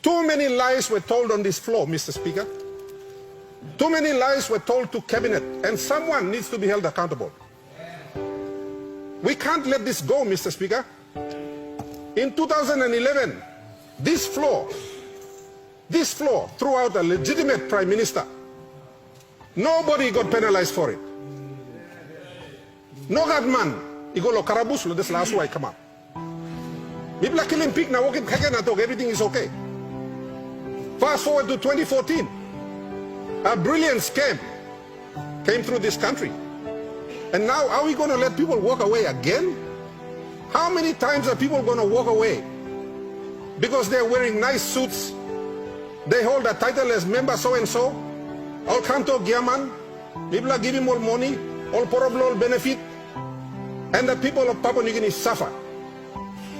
Too many lies were told on this floor, Mr. Speaker. Too many lies were told to cabinet, and someone needs to be held accountable. We can't let this go, Mr. Speaker. In 2011, this floor threw out a legitimate prime minister. Nobody got penalized for it. No man, igolo karabus lo des last way come up. People are killing pig now, walking everything is okay. Fast forward to 2014, a brilliant scam came through this country. And now are we going to let people walk away again? How many times are people going to walk away? Because they're wearing nice suits, they hold a title as member so-and-so, all kanto giaman, people are giving more money, all poroblo benefit, and the people of Papua New Guinea suffer.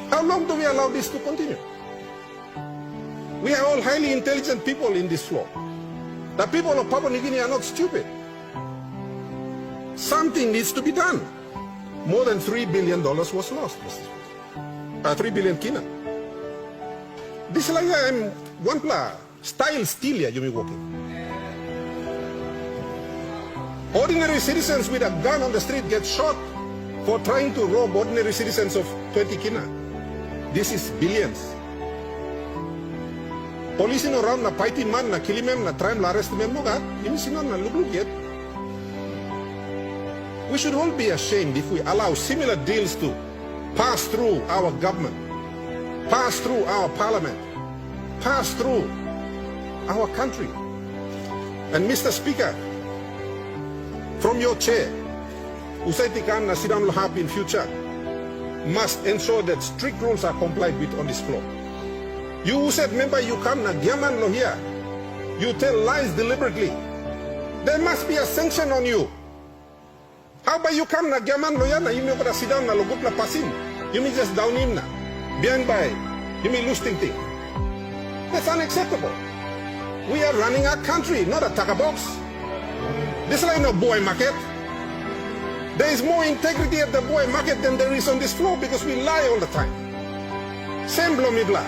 How long do we allow this to continue? We are all highly intelligent people in this floor. The people of Papua New Guinea are not stupid. Something needs to be done. More than $3 billion was lost. 3 billion kina. This is like I'm one pla style steal you may walking. Ordinary citizens with a gun on the street get shot for trying to rob ordinary citizens of 20 kina. This is billions. Police in around na paiti man na kilimem na try na arrest mem no ga. Imisinon na luglug yet. We should all be ashamed if we allow similar deals to pass through our government, pass through our parliament, pass through our country. And Mr. Speaker, from your chair, Usaitikam na Sidam Lahab in future must ensure that strict rules are complied with on this floor. You who said, member, you come na Giaman lo here, you tell lies deliberately. There must be a sanction on you. How about you come na Giaman lo yan na you may pada sit down na logut la pasin. You may just down him na. Behind by, you may lose thing. That's unacceptable. We are running our country, not a taka box. This is like no boy market. There is more integrity at the boy market than there is on this floor because we lie all the time. Same blomibla.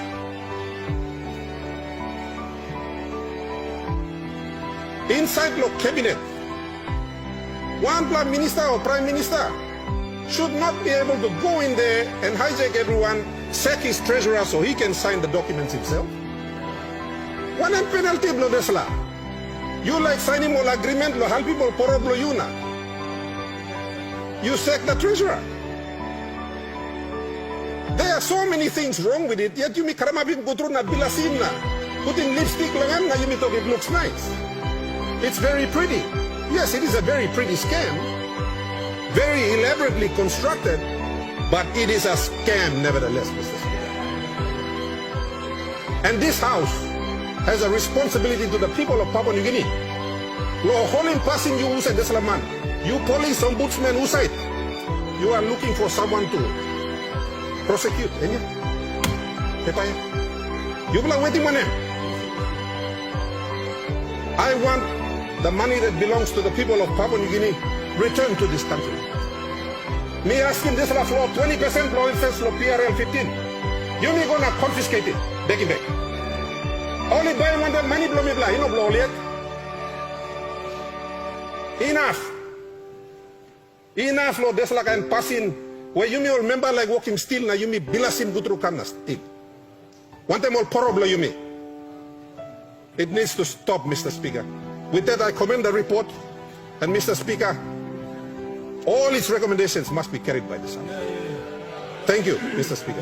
Inside the cabinet, one prime minister or prime minister should not be able to go in there and hijack everyone, sack his treasurer so he can sign the documents himself. One penalty blow desla. You like signing all agreement lo help people poroblo you na. You sack the treasurer. There are so many things wrong with it, yet you may karamabim go through na bilasim na. Putting lipstick lang na you may talk it looks nice. It's very pretty. Yes, it is a very pretty scam. Very elaborately constructed, but it is a scam nevertheless, Mr. Speaker. And this House has a responsibility to the people of Papua New Guinea. Lo holding passing you usai deslaman. You police ombudsman usai. You are looking for someone to prosecute. You are waiting on him. I want the money that belongs to the people of Papua New Guinea returned to this country. Me asking this for 20% law interest for PRL 15. You me gonna confiscate it, back it back. Only buy one that money blow me blah, you know blow yet. Enough. Enough law this like I'm passing where you may remember like walking still na you me bilasim gutru kamna still. One time all poroblo you me. It needs to stop, Mr. Speaker. With that, I commend the report, and Mr. Speaker, all its recommendations must be carried by the Senate. Thank you, Mr. Speaker.